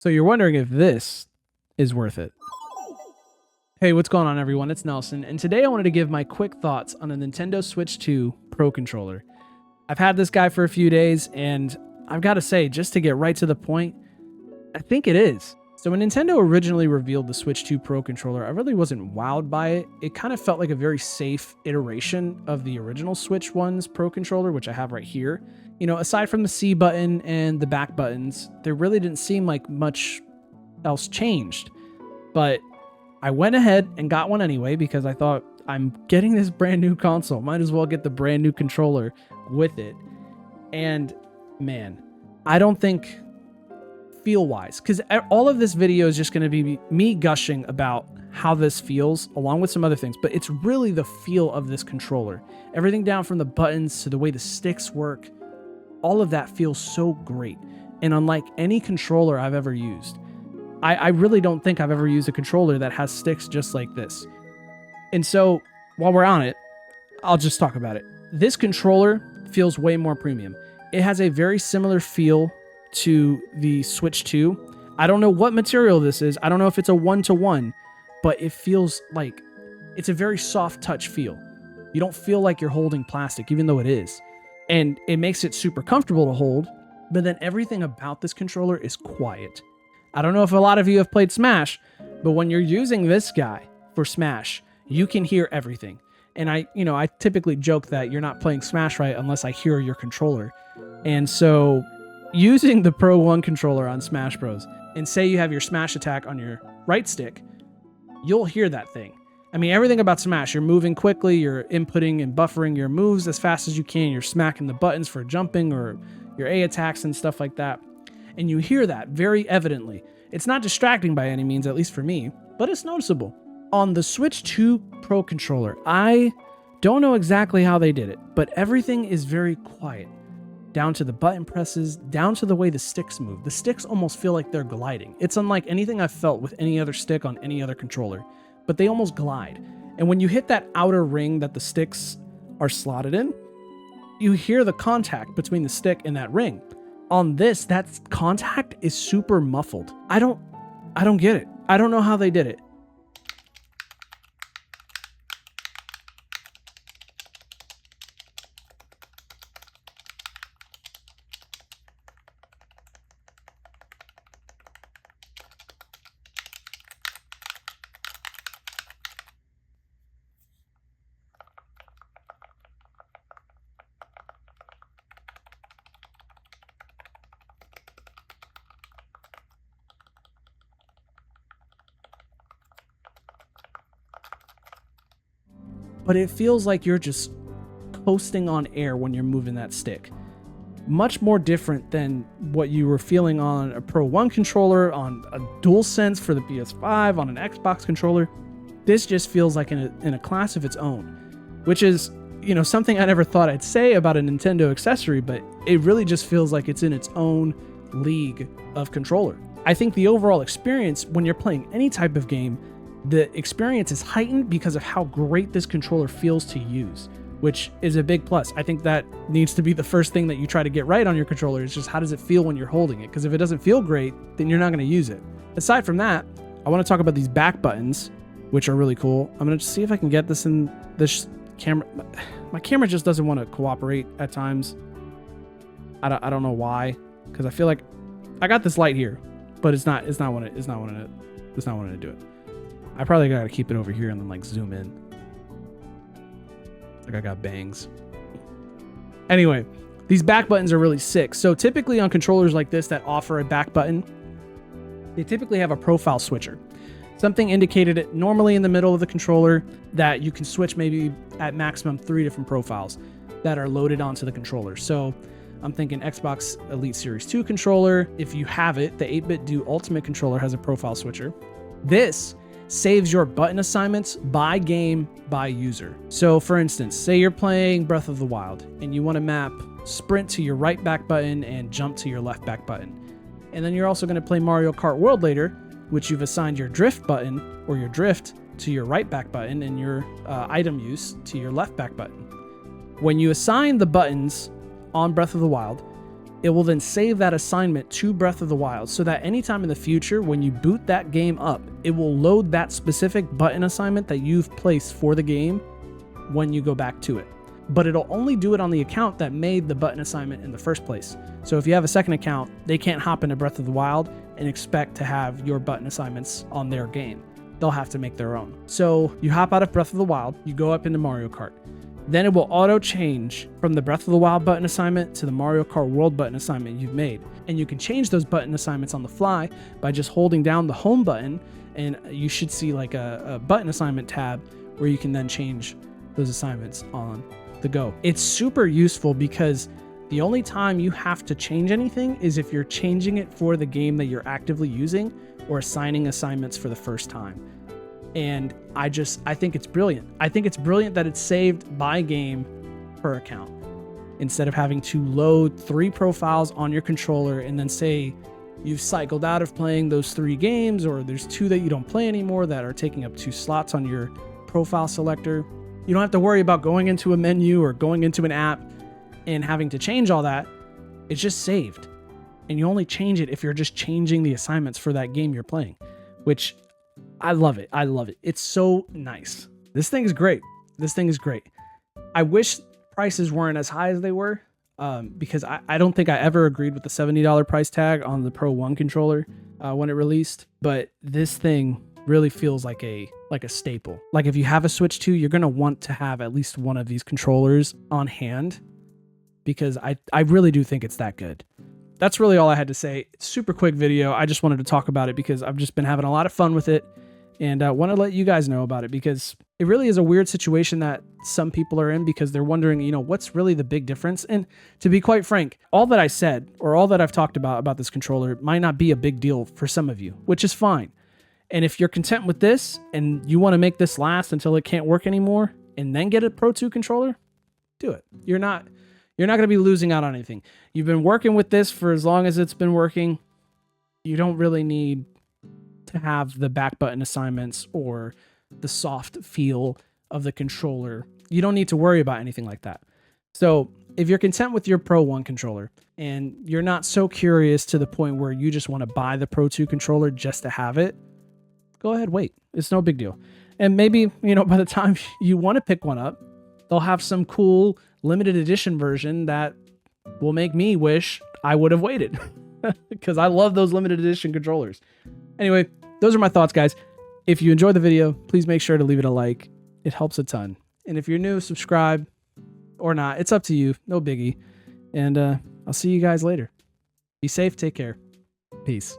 So you're wondering if this is worth it. Hey, what's going on, everyone? It's Nelson, and today I wanted to give my quick thoughts on a Nintendo Switch 2 Pro Controller. I've had this guy for a few days, and I've got to say, just to get right to the point, I think it is. So when Nintendo originally revealed the Switch 2 Pro Controller, I really wasn't wowed by it. It kind of felt like a very safe iteration of the original Switch 1's Pro Controller, which I have right here. You know, aside from the C button and the back buttons, there really didn't seem like much else changed. But I went ahead and got one anyway because I thought, I'm getting this brand new console. Might as well get the brand new controller with it. And man, I don't think feel-wise, because all of this video is just going to be me gushing about how this feels along with some other things, but it's really the feel of this controller. Everything down from the buttons to the way the sticks work, all of that feels so great. And unlike any controller I've ever used, I really don't think I've ever used a controller that has sticks just like this. And so while we're on it, I'll just talk about it. This controller feels way more premium. It has a very similar feel to the Switch 2. I don't know what material this is. I don't know if it's a one-to-one, but it feels like it's a very soft touch feel. You don't feel like you're holding plastic, even though it is. And it makes it super comfortable to hold, but then everything about this controller is quiet. I don't know if a lot of you have played Smash, but when you're using this guy for Smash, you can hear everything. And I typically joke that you're not playing Smash right unless I hear your controller. And so using the Pro 1 controller on Smash Bros. And say you have your Smash attack on your right stick, you'll hear that thing. I mean, everything about Smash, you're moving quickly, you're inputting and buffering your moves as fast as you can, you're smacking the buttons for jumping or your A attacks and stuff like that. And you hear that very evidently. It's not distracting by any means, at least for me, but it's noticeable. On the Switch 2 Pro controller, I don't know exactly how they did it, but everything is very quiet. Down to the button presses, down to the way the sticks move. The sticks almost feel like they're gliding. It's unlike anything I've felt with any other stick on any other controller, but they almost glide. And when you hit that outer ring that the sticks are slotted in, you hear the contact between the stick and that ring. On this, that contact is super muffled. I don't get it. I don't know how they did it. But it feels like you're just coasting on air when you're moving that stick. Much more different than what you were feeling on a Pro 1 controller, on a DualSense for the PS5, on an Xbox controller. This just feels like in a class of its own, which is, something I never thought I'd say about a Nintendo accessory, but it really just feels like it's in its own league of controller. I think the overall experience when you're playing any type of game, the experience is heightened because of how great this controller feels to use, which is a big plus. I think that needs to be the first thing that you try to get right on your controller, is just how does it feel when you're holding it? Because if it doesn't feel great, then you're not going to use it. Aside from that, I want to talk about these back buttons, which are really cool. I'm going to see if I can get this in this camera. My camera just doesn't want to cooperate at times. I don't know why, because I feel like I got this light here, but it's not wanting to do it. I probably gotta keep it over here and then like zoom in. Like I got bangs. Anyway, these back buttons are really sick. So typically on controllers like this that offer a back button, they typically have a profile switcher. Something indicated normally in the middle of the controller that you can switch maybe at maximum 3 different profiles that are loaded onto the controller. So I'm thinking Xbox Elite Series 2 controller. If you have it, the 8-bit Do Ultimate controller has a profile switcher. This saves your button assignments by game, by user. So for instance, say you're playing Breath of the Wild and you want to map sprint to your right back button and jump to your left back button. And then you're also going to play Mario Kart World later, which you've assigned your drift button or your drift to your right back button and your item use to your left back button. When you assign the buttons on Breath of the Wild, it will then save that assignment to Breath of the Wild so that anytime in the future when you boot that game up, it will load that specific button assignment that you've placed for the game when you go back to it. But it'll only do it on the account that made the button assignment in the first place. So if you have a second account, they can't hop into Breath of the Wild and expect to have your button assignments on their game. They'll have to make their own. So you hop out of Breath of the Wild, you go up into Mario Kart. Then it will auto change from the Breath of the Wild button assignment to the Mario Kart World button assignment you've made. And you can change those button assignments on the fly by just holding down the home button, and you should see like a button assignment tab where you can then change those assignments on the go. It's super useful because the only time you have to change anything is if you're changing it for the game that you're actively using or assigning assignments for the first time. And I think it's brilliant. I think it's brilliant that it's saved by game per account instead of having to load 3 profiles on your controller and then say you've cycled out of playing those 3 games, or there's 2 that you don't play anymore that are taking up 2 slots on your profile selector. You don't have to worry about going into a menu or going into an app and having to change all that. It's just saved. And you only change it if you're just changing the assignments for that game you're playing, which I love it. I love it. It's so nice. This thing is great. This thing is great. I wish prices weren't as high as they were, because I don't think I ever agreed with the $70 price tag on the Pro 1 controller when it released. But this thing really feels like a staple. Like if you have a Switch 2, you're going to want to have at least one of these controllers on hand, because I really do think it's that good. That's really all I had to say. Super quick video. I just wanted to talk about it because I've just been having a lot of fun with it, and I want to let you guys know about it because it really is a weird situation that some people are in, because they're wondering, what's really the big difference? And to be quite frank, all that I said or all that I've talked about this controller might not be a big deal for some of you, which is fine. And if you're content with this and you want to make this last until it can't work anymore and then get a Pro 2 controller, do it. You're not going to be losing out on anything. You've been working with this for as long as it's been working. You don't really need to have the back button assignments or the soft feel of the controller. You don't need to worry about anything like that. So if you're content with your Pro 1 controller and you're not so curious to the point where you just want to buy the Pro 2 controller just to have it, go ahead, wait. It's no big deal. And maybe, by the time you want to pick one up, they'll have some cool limited edition version that will make me wish I would have waited, because I love those limited edition controllers. Anyway, those are my thoughts, guys. If you enjoyed the video, please make sure to leave it a like. It helps a ton. And if you're new, subscribe or not. It's up to you. No biggie. And I'll see you guys later. Be safe. Take care. Peace.